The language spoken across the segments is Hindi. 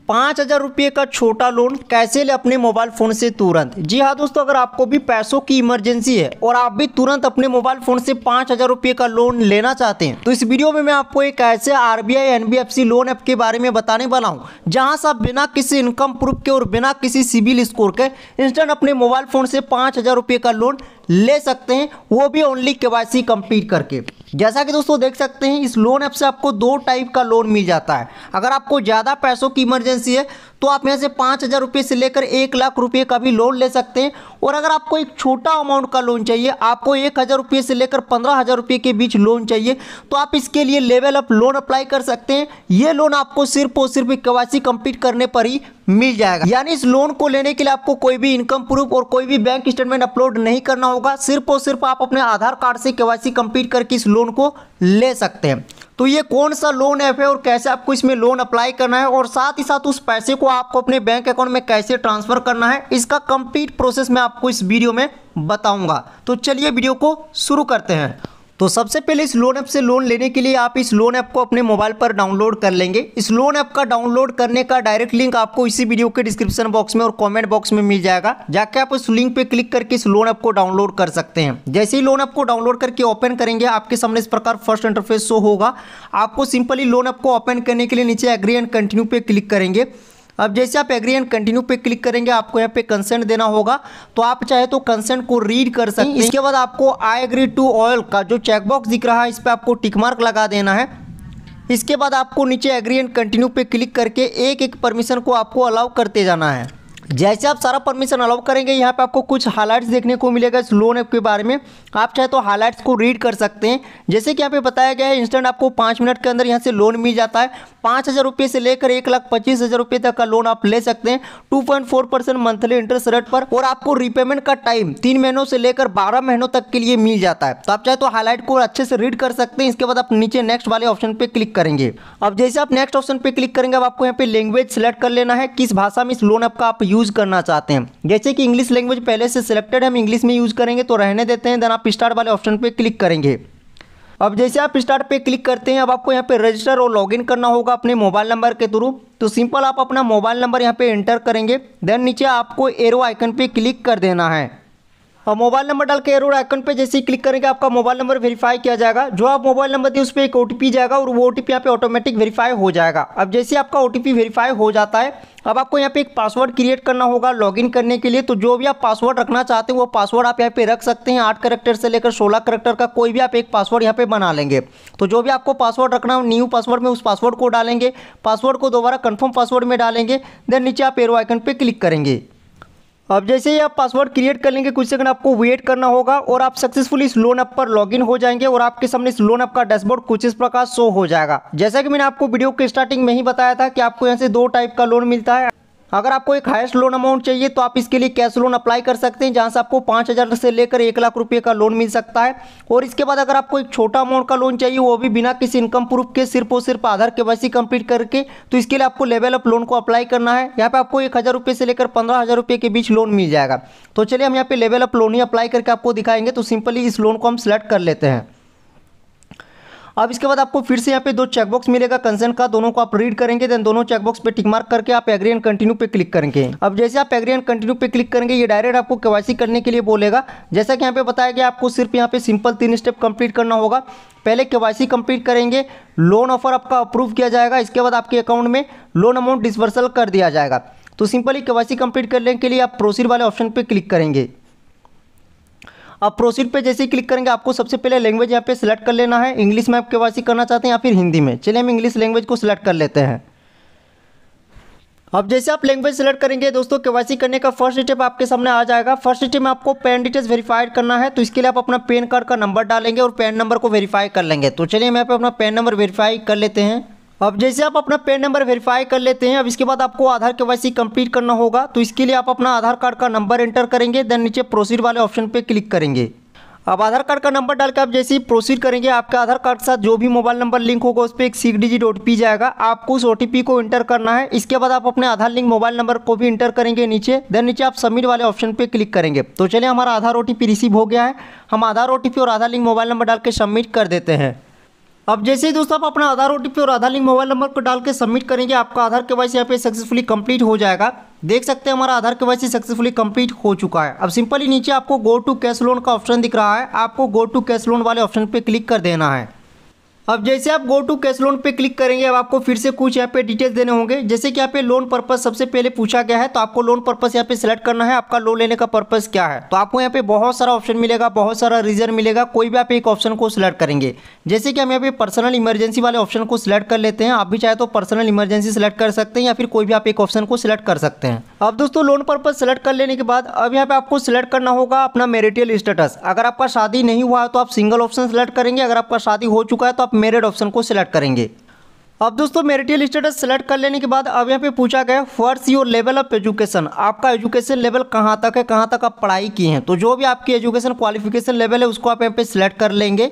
5,000 का छोटा लोन कैसे ले अपने मोबाइल फ़ोन से तुरंत। जी हाँ दोस्तों, अगर आपको भी पैसों की इमरजेंसी है और आप भी तुरंत अपने मोबाइल फ़ोन से 5,000 का लोन लेना चाहते हैं तो इस वीडियो में मैं आपको एक ऐसे RBI NBFC लोन ऐप के बारे में बताने वाला हूँ जहाँ से आप बिना किसी इनकम प्रूफ के और बिना किसी सिबिल स्कोर के इंस्टेंट अपने मोबाइल फ़ोन से 5,000 का लोन ले सकते हैं, वो भी ओनली KYC कंप्लीट करके। जैसा कि दोस्तों देख सकते हैं, इस लोन ऐप से आपको दो टाइप का लोन मिल जाता है। अगर आपको ज़्यादा पैसों की इमरजेंसी है तो आप यहाँ से 5,000 से लेकर 1,00,000 रुपये का भी लोन ले सकते हैं। और अगर आपको एक छोटा अमाउंट का लोन चाहिए, आपको 1,000 से लेकर 15,000 रुपये के बीच लोन चाहिए, तो आप इसके लिए लेवल अप लोन अप्लाई कर सकते हैं। ये लोन आपको सिर्फ और सिर्फ KYC कंप्लीट करने पर ही मिल जाएगा। यानी इस लोन को लेने के लिए आपको कोई भी इनकम प्रूफ और कोई भी बैंक स्टेटमेंट अपलोड नहीं करना होगा। सिर्फ और सिर्फ आप अपने आधार कार्ड से KYC कंप्लीट करके इस लोन को ले सकते हैं। तो ये कौन सा लोन ऐप है और कैसे आपको इसमें लोन अप्लाई करना है और साथ ही साथ उस पैसे को आपको अपने बैंक अकाउंट में कैसे ट्रांसफर करना है, इसका कंप्लीट प्रोसेस मैं आपको इस वीडियो में बताऊंगा। तो चलिए वीडियो को शुरू करते हैं। तो सबसे पहले इस लोन ऐप से लोन लेने के लिए आप इस लोन ऐप को अपने मोबाइल पर डाउनलोड कर लेंगे। इस लोन ऐप का डाउनलोड करने का डायरेक्ट लिंक आपको इसी वीडियो के डिस्क्रिप्शन बॉक्स में और कमेंट बॉक्स में मिल जाएगा। जाके आप इस लिंक पे क्लिक करके इस लोन ऐप को डाउनलोड कर सकते हैं। जैसे ही लोन ऐप को डाउनलोड करके ओपन करेंगे, आपके सामने इस प्रकार फर्स्ट इंटरफेस शो होगा। आपको सिंपली लोन ऐप को ओपन करने के लिए नीचे एग्री एंड कंटिन्यू पे क्लिक करेंगे। अब जैसे आप एग्री एंड कंटिन्यू पे क्लिक करेंगे, आपको यहाँ पे कंसेंट देना होगा। तो आप चाहे तो कंसेंट को रीड कर सकते हैं। इसके बाद आपको आई एग्री टू ऑल का जो चेकबॉक्स दिख रहा है, इस पर आपको टिक मार्क लगा देना है। इसके बाद आपको नीचे एग्री एंड कंटिन्यू पे क्लिक करके एक एक परमिशन को आपको अलाउ करते जाना है। जैसे आप सारा परमिशन अलाउ करेंगे, यहाँ पे आपको कुछ हाइलाइट्स देखने को मिलेगा इस लोन ऐप के बारे में। आप चाहे तो हाइलाइट्स को रीड कर सकते हैं। जैसे कि यहाँ पे बताया गया है, इंस्टेंट आपको 5 मिनट के अंदर यहाँ से लोन मिल जाता है। 5,000 से लेकर 1,25,000 तक का लोन आप ले सकते हैं 2.4% मंथली इंटरेस्ट रेट पर। और आपको रिपेमेंट का टाइम 3 महीनों से लेकर 12 महीनों तक के लिए मिल जाता है। तो आप चाहे तो हाईलाइट को अच्छे से रीड कर सकते हैं। इसके बाद आप नीचे नेक्स्ट वाले ऑप्शन पे क्लिक करेंगे। अब जैसे आप नेक्स्ट ऑप्शन पे क्लिक करेंगे, अब आपको यहाँ पे लैंग्वेज सेलेक्ट कर लेना है, किस भाषा में इस लोन ऐप का आप यूज करना चाहते हैं। जैसे कि इंग्लिश लैंग्वेज पहले से सिलेक्टेड है, हम इंग्लिश में यूज करेंगे तो रहने देते हैं। देन आप स्टार्ट वाले ऑप्शन पे क्लिक करेंगे। अब जैसे आप स्टार्ट पे क्लिक करते हैं, अब आपको यहाँ पे रजिस्टर और लॉगिन करना होगा अपने मोबाइल नंबर के थ्रू। तो सिंपल आप अपना मोबाइल नंबर यहाँ पे एंटर करेंगे। देन नीचे आपको एरो आइकन पे क्लिक कर देना है। और मोबाइल नंबर डाल के एरो आइकन पे जैसे ही क्लिक करेंगे, आपका मोबाइल नंबर वेरीफाई किया जाएगा। जो आप मोबाइल नंबर दिए उस पर एक OTP जाएगा और वो OTP यहाँ पे ऑटोमेटिक वेरीफाई हो जाएगा। अब जैसे आपका OTP वेरीफाई हो जाता है, अब आपको यहाँ पे एक पासवर्ड क्रिएट करना होगा लॉगिन करने के लिए। तो जो भी आप पासवर्ड रखना चाहते हैं वो पासवर्ड आप यहाँ पे रख सकते हैं। 8 कैरेक्टर से लेकर 16 कैरेक्टर का कोई भी आप एक पासवर्ड यहाँ पे बना लेंगे। तो जो भी आपको पासवर्ड रखना हो, न्यू पासवर्ड में उस पासवर्ड को डालेंगे। पासवर्ड को दोबारा कन्फर्म पासवर्ड में डालेंगे। देन नीचे आप एरो आइकन पे क्लिक करेंगे। अब जैसे ही आप पासवर्ड क्रिएट कर लेंगे, कुछ सेकंड आपको वेट करना होगा और आप सक्सेसफुली इस लोन ऐप पर लॉगिन हो जाएंगे। और आपके सामने इस लोन ऐप का डैशबोर्ड कुछ इस प्रकार शो हो जाएगा। जैसा कि मैंने आपको वीडियो के स्टार्टिंग में ही बताया था कि आपको यहाँ से दो टाइप का लोन मिलता है। अगर आपको एक हाईएस्ट लोन अमाउंट चाहिए तो आप इसके लिए कैश लोन अप्लाई कर सकते हैं, जहां से आपको 5,000 से लेकर 1,00,000 रुपये का लोन मिल सकता है। और इसके बाद अगर आपको एक छोटा अमाउंट का लोन चाहिए, वो भी बिना किसी इनकम प्रूफ के, सिर्फ और सिर्फ आधार KYC कंप्लीट करके, तो इसके लिए आपको लेवल अप लोन को अप्लाई करना है। यहाँ पे आपको 1,000 से लेकर 15,000 रुपये के बीच लोन मिल जाएगा। तो चलिए हम यहाँ पे लेवल अप लोन ही अप्लाई करके आपको दिखाएंगे। तो सिंपली इस लोन को हम सिलेक्ट कर लेते हैं। अब इसके बाद आपको फिर से यहाँ पे दो चेकबॉक्स मिलेगा कंसेंट का, दोनों को आप रीड करेंगे। देन दोनों चेकबॉक्स पे टिक मार्क करके आप एग्री एंड कंटिन्यू पे क्लिक करेंगे। अब जैसे आप एग्री एंड कंटिन्यू पे क्लिक करेंगे, ये डायरेक्ट आपको KYC करने के लिए बोलेगा। जैसा कि यहाँ पे बताया गया, आपको सिर्फ यहाँ पे सिंपल 3 स्टेप कंप्लीट करना होगा। पहले KYC कंप्लीट करेंगे, लोन ऑफर आपका अप्रूव किया जाएगा। इसके बाद आपके अकाउंट में लोन अमाउंट डिसबर्सल कर दिया जाएगा। तो सिंपली KYC कंप्लीट करने के लिए आप प्रोसीड वाले ऑप्शन पे क्लिक करेंगे। अब प्रोसीड पे जैसे ही क्लिक करेंगे, आपको सबसे पहले लैंग्वेज यहाँ पे सिलेक्ट कर लेना है। इंग्लिश में आप KYC करना चाहते हैं या फिर हिंदी में। चलिए हम इंग्लिश लैंग्वेज को सिलेक्ट कर लेते हैं। अब जैसे आप लैंग्वेज सेलेक्ट करेंगे दोस्तों, KYC करने का फर्स्ट स्टेप आपके सामने आ जाएगा। फर्स्ट स्टेप में आपको पैन डिटेल्स वेरीफाइड करना है। तो इसके लिए आप अपना पैन कार्ड का नंबर डालेंगे और पैन नंबर को वेरीफाई कर लेंगे। तो चलिए हम यहाँ पे अपना पैन नंबर वेरीफाई कर लेते हैं। अब जैसे आप अपना पैन नंबर वेरीफाई कर लेते हैं, अब इसके बाद आपको आधार KYC कंप्लीट करना होगा। तो इसके लिए आप अपना आधार कार्ड का नंबर एंटर करेंगे। देन नीचे प्रोसीड वाले ऑप्शन पे क्लिक करेंगे। अब आधार कार्ड का नंबर डाल के आप जैसे ही प्रोसीड करेंगे, आपके आधार कार्ड के साथ जो भी मोबाइल नंबर लिंक होगा उस पर एक 6 डिजिट OTP जाएगा। आपको उस OTP को इंटर करना है। इसके बाद आप अपने आधार लिंक मोबाइल नंबर को भी इंटर करेंगे नीचे। देन नीचे आप सबमिट वाले ऑप्शन पे क्लिक करेंगे। तो चलिए हमारा आधार OTP रिसीव हो गया है। हम आधार OTP और आधार लिंक मोबाइल नंबर डाल के सबमिट कर देते हैं। अब जैसे ही दोस्तों आप अपना आधार ओटीपी और आधार लिंक मोबाइल नंबर को डाल के सबमिट करेंगे, आपका आधार केवाईसी यहाँ पे सक्सेसफुली कंप्लीट हो जाएगा। देख सकते हैं हमारा आधार केवाईसी सक्सेसफुली कंप्लीट हो चुका है। अब सिंपली नीचे आपको गो टू कैश लोन का ऑप्शन दिख रहा है, आपको गो टू कैश लोन वाले ऑप्शन पे क्लिक कर देना है। अब जैसे आप गो टू कैश लोन पे क्लिक करेंगे, अब आपको फिर से कुछ यहाँ पे डिटेल्स देने होंगे। जैसे कि यहाँ पे लोन पर्पस सबसे पहले पूछा गया है, तो आपको लोन पर्पस यहाँ पे सिलेक्ट करना है, आपका लोन लेने का पर्पस क्या है। तो आपको यहाँ पे बहुत सारा ऑप्शन मिलेगा, बहुत सारा रीजन मिलेगा, कोई भी आप एक ऑप्शन को सिलेक्ट करेंगे। जैसे कि हम यहाँ पे पर्सनल इमरजेंसी वाले ऑप्शन को सिलेक्ट कर लेते हैं। आप भी चाहे तो पर्सनल इमरजेंसी सिलेक्ट कर सकते हैं या फिर कोई भी आप एक ऑप्शन को सिलेक्ट कर सकते हैं। अब दोस्तों लोन पर्पस सिलेक्ट कर लेने के बाद अब यहाँ पे आपको सिलेक्ट करना होगा अपना मैरिटल स्टेटस। अगर आपका शादी नहीं हुआ है तो आप सिंगल ऑप्शन सिलेक्ट करेंगे, अगर आपका शादी हो चुका है तो आप मैरिड ऑप्शन को सिलेक्ट करेंगे। अब दोस्तों मैरिटल स्टेटस सेलेक्ट कर लेने के बाद अब यहाँ पे पूछा गया what's your level of education, आपका एजुकेशन लेवल कहाँ तक है, कहाँ तक आप पढ़ाई की हैं। तो जो भी आपकी एजुकेशन क्वालिफिकेशन लेवल है उसको आप यहाँ पे सिलेक्ट कर लेंगे।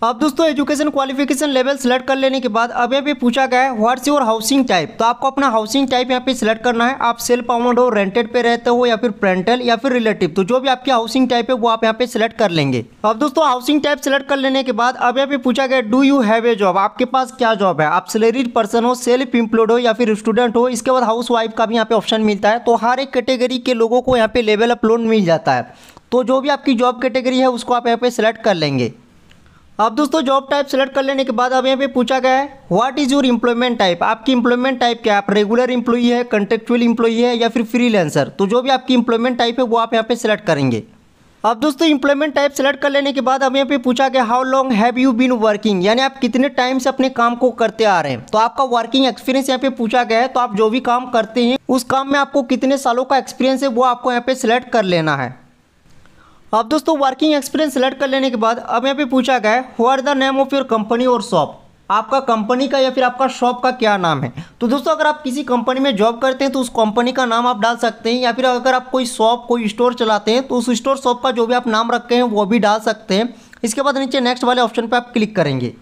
अब दोस्तों एजुकेशन क्वालिफिकेशन लेवल सेलेक्ट कर लेने के बाद अब यहाँ पे पूछा गया है व्हाट्स योर हाउसिंग टाइप, तो आपको अपना हाउसिंग टाइप यहाँ पे सिलेक्ट करना है। आप सेल्फ ओन्ड हो, रेंटेड पे रहते हो या फिर पेरेंटल या फिर रिलेटिव, तो जो भी आपकी हाउसिंग टाइप है वो आप यहाँ पे सिलेक्ट कर लेंगे। अब दोस्तों हाउसिंग टाइप सेलेक्ट कर लेने के बाद अब यहाँ पे पूछा गया do you have a job, आपके पास क्या जॉब है, आप सैलरीड पर्सन हो, सेल्फ एम्प्लॉयड हो या फिर स्टूडेंट हो। इसके बाद हाउस वाइफ का भी यहाँ पे ऑप्शन मिलता है। तो हर एक कैटेगरी के लोगों को यहाँ पे लेवल अप लोन मिल जाता है। तो जो भी आपकी जॉब कैटेगरी है उसको आप यहाँ पे सिलेक्ट कर लेंगे। अब दोस्तों जॉब टाइप सेलेक्ट कर लेने के बाद अब यहाँ पे पूछा गया है what is your employment type, आपकी एम्प्लॉयमेंट टाइप क्या है, आप रेगुलर एम्प्लॉई है, कॉन्ट्रेक्चुअल एम्प्लॉई है या फिर फ्रीलांसर। तो जो भी आपकी एम्प्लॉयमेंट टाइप है वो आप यहाँ पे सिलेक्ट करेंगे। अब दोस्तों एम्प्लॉयमेंट टाइप सेलेक्ट कर लेने के बाद अब यहाँ पे पूछा गया how long have you been working, यानी आप कितने टाइम से अपने काम को करते आ रहे हैं। तो आपका वर्किंग एक्सपीरियंस यहाँ पे पूछा गया है। तो आप जो भी काम करते हैं उस काम में आपको कितने सालों का एक्सपीरियंस है वो आपको यहाँ पे सिलेक्ट कर लेना है। अब दोस्तों वर्किंग एक्सपीरियंस सेलेक्ट कर लेने के बाद अब यहाँ पे पूछा गया है what the name of your company और शॉप, आपका कंपनी का या फिर आपका शॉप का क्या नाम है। तो दोस्तों अगर आप किसी कंपनी में जॉब करते हैं तो उस कंपनी का नाम आप डाल सकते हैं, या फिर अगर आप कोई शॉप कोई स्टोर चलाते हैं तो उस स्टोर शॉप का जो भी आप नाम रखे हैं वो भी डाल सकते हैं। इसके बाद नीचे नेक्स्ट वाले ऑप्शन पर आप क्लिक करेंगे।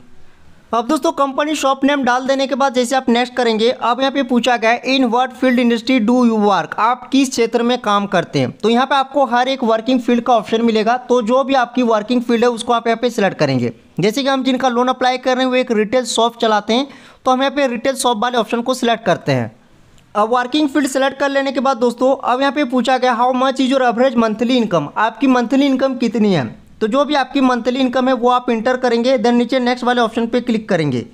अब दोस्तों कंपनी शॉप नेम डाल देने के बाद जैसे आप नेक्स्ट करेंगे अब यहाँ पे पूछा गया है in what field industry do you work, आप किस क्षेत्र में काम करते हैं। तो यहाँ पे आपको हर एक वर्किंग फील्ड का ऑप्शन मिलेगा। तो जो भी आपकी वर्किंग फील्ड है उसको आप यहाँ पे सिलेक्ट करेंगे। जैसे कि हम जिनका लोन अप्लाई कर रहे हैं वो एक रिटेल शॉप चलाते हैं तो हम यहाँ पे रिटेल शॉप वाले ऑप्शन को सिलेक्ट करते हैं। अब वर्किंग फील्ड सेलेक्ट कर लेने के बाद दोस्तों अब यहाँ पे पूछा गया how much is your average monthly income, आपकी मंथली इनकम कितनी है। तो जो भी आपकी मंथली इनकम है वो आप इंटर करेंगे, देन नीचे नेक्स्ट वाले ऑप्शन पे क्लिक करेंगे।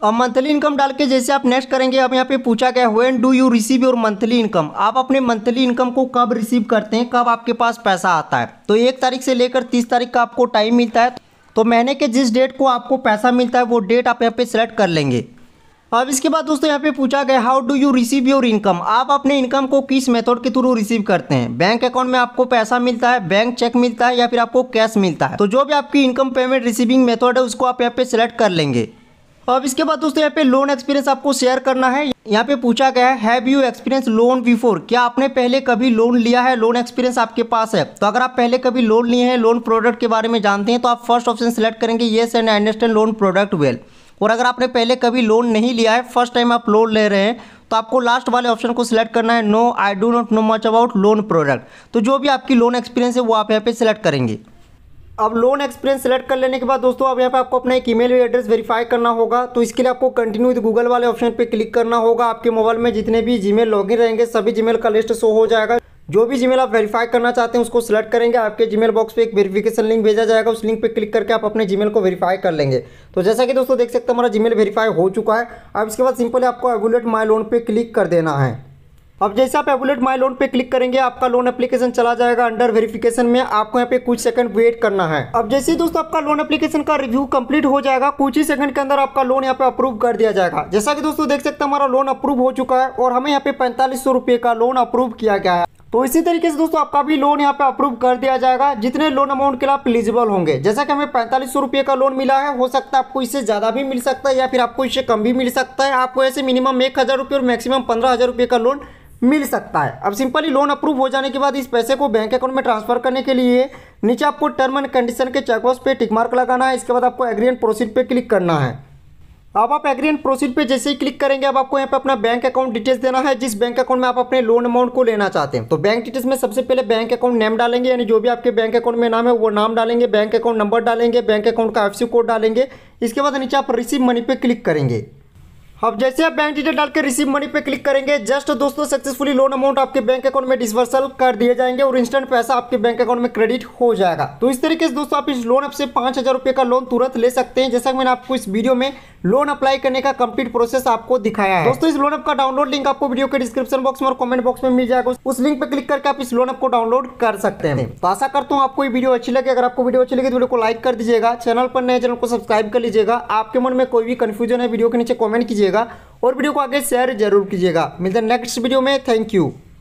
अब मंथली इनकम डाल के जैसे आप नेक्स्ट करेंगे अब यहाँ पे पूछा गया when do you receive your monthly income, आप अपने मंथली इनकम को कब रिसीव करते हैं, कब आपके पास पैसा आता है। तो 1 तारीख से लेकर 30 तारीख का आपको टाइम मिलता है। तो महीने के जिस डेट को आपको पैसा मिलता है वो डेट आप यहाँ पे सिलेक्ट कर लेंगे। अब इसके बाद दोस्तों यहाँ पे पूछा गया how do you receive your income, आप अपने इनकम को किस मेथड के थ्रू रिसीव करते हैं। बैंक अकाउंट में आपको पैसा मिलता है, बैंक चेक मिलता है या फिर आपको कैश मिलता है। तो जो भी आपकी इनकम पेमेंट रिसीविंग मेथड है उसको आप यहाँ पे सिलेक्ट कर लेंगे। अब इसके बाद दोस्तों यहाँ पे लोन एक्सपीरियंस आपको शेयर करना है। यहाँ पे पूछा गया है have you experience loan before, क्या आपने पहले कभी लोन लिया है, लोन एक्सपीरियंस आपके पास है। तो अगर आप पहले कभी लोन लिए हैं, लोन प्रोडक्ट के बारे में जानते हैं तो आप फर्स्ट ऑप्शन सेलेक्ट करेंगे yes and I understand loan product well. और अगर आपने पहले कभी लोन नहीं लिया है, फर्स्ट टाइम आप लोन ले रहे हैं, तो आपको लास्ट वाले ऑप्शन को सिलेक्ट करना है no I do not know much about loan product. तो जो भी आपकी लोन एक्सपीरियंस है वो आप यहाँ पे सिलेक्ट करेंगे। अब लोन एक्सपीरियंस सेलेक्ट कर लेने के बाद दोस्तों अब यहाँ पे आपको अपना एक ईमेल एड्रेस वेरीफाई करना होगा। तो इसके लिए आपको कंटिन्यू विद गूगल वाले ऑप्शन पे क्लिक करना होगा। आपके मोबाइल में जितने भी जीमेल लॉगिन रहेंगे सभी जीमेल का लिस्ट शो हो जाएगा। जो भी जीमेल आप वेरीफाई करना चाहते हैं उसको सिलेक्ट करेंगे, आपके जीमेल बॉक्स पे एक वेरिफिकेशन लिंक भेजा जाएगा, उस लिंक पे क्लिक करके आप अपने जीमेल को वेरीफाई कर लेंगे। तो जैसा कि दोस्तों देख सकते हैं हमारा जीमेल वेरीफाई हो चुका है। अब इसके बाद सिंपली आपको एवोलेट माई लोन पे क्लिक कर देना है। अब जैसे आप एवोलेट माई लोन पे क्लिक करेंगे आपका लोन एप्लीकेशन चला जाएगा अंडर वेरिफिकेशन में, आपको यहाँ पे कुछ सेकंड वेट करना है। अब जैसे ही दोस्तों आपका लोन एप्लीकेशन का रिव्यू कंप्लीट हो जाएगा कुछ ही सेकंड के अंदर आपका लोन यहाँ पे अप्रूव कर दिया जाएगा। जैसा कि दोस्तों देख सकते हैं हमारा लोन अप्रूव हो चुका है और हमें यहाँ पे 4500 रुपये का लोन अप्रूव किया गया है। तो इसी तरीके से दोस्तों आपका भी लोन यहाँ पे अप्रूव कर दिया जाएगा जितने लोन अमाउंट के लिए आप एलिजिबल होंगे। जैसा कि हमें 4500 रुपये का लोन मिला है, हो सकता है आपको इससे ज़्यादा भी मिल सकता है या फिर आपको इससे कम भी मिल सकता है। आपको ऐसे मिनिमम 1000 रुपये और मैक्सिमम 15000 रुपये का लोन मिल सकता है। अब सिंपली लोन अप्रूव हो जाने के बाद इस पैसे को बैंक अकाउंट में ट्रांसफर करने के लिए नीचे आपको टर्म एंड कंडीशन के चेकबॉक्स पे टिक मार्क लगाना है। इसके बाद आपको एग्री एंड प्रोसीड पे क्लिक करना है। अब आप एग्री एंड प्रोसीड पे जैसे ही क्लिक करेंगे, अब आपको यहाँ पे अपना बैंक अकाउंट डिटेल्स देना है, जिस बैंक अकाउंट में आप अपने लोन अमाउंट को लेना चाहते हैं। तो बैंक डिटेल्स में सबसे पहले बैंक अकाउंट नेम डालेंगे, यानी जो भी आपके बैंक अकाउंट में नाम है वो नाम डालेंगे, बैंक अकाउंट नंबर डालेंगे, बैंक अकाउंट का IFSC कोड डालेंगे। इसके बाद नीचे आप रिसीव मनी पे क्लिक करेंगे। अब जैसे आप बैंक डिटेल डाल के रिसीव मनी पे क्लिक करेंगे, जस्ट दोस्तों सक्सेसफुली लोन अमाउंट आपके बैंक अकाउंट में डिसवर्सल कर दिए जाएंगे और इंस्टेंट पैसा आपके बैंक अकाउंट में क्रेडिट हो जाएगा। तो इस तरीके से दोस्तों आप इस लोन ऐप से 5,000 रुपये का लोन तुरंत ले सकते हैं, जैसा कि मैंने आपको इस वीडियो में लोन अप्लाई करने का कंप्लीट प्रोसेस आपको दिखाया है। दोस्तों इस लोन ऐप का डाउनलोड लिंक आपको वीडियो के डिस्क्रिप्शन बॉक्स में और कमेंट बॉक्स में मिल जाएगा, उस लिंक पे क्लिक करके आप इस लोन ऐप को डाउनलोड कर सकते हैं। तो आशा करता हूँ आपको ये वीडियो अच्छी लगे। अगर आपको वीडियो अच्छी लगे तो वीडियो को लाइक कर दीजिएगा, चैनल पर नए चैनल को सब्सक्राइब कर लीजिएगा। आपके मन में कोई भी कंफ्यूजन है वीडियो के नीचे कमेंट कीजिएगा और वीडियो को आगे शेयर जरूर कीजिएगा। मिलते हैं नेक्स्ट वीडियो में। Thank you.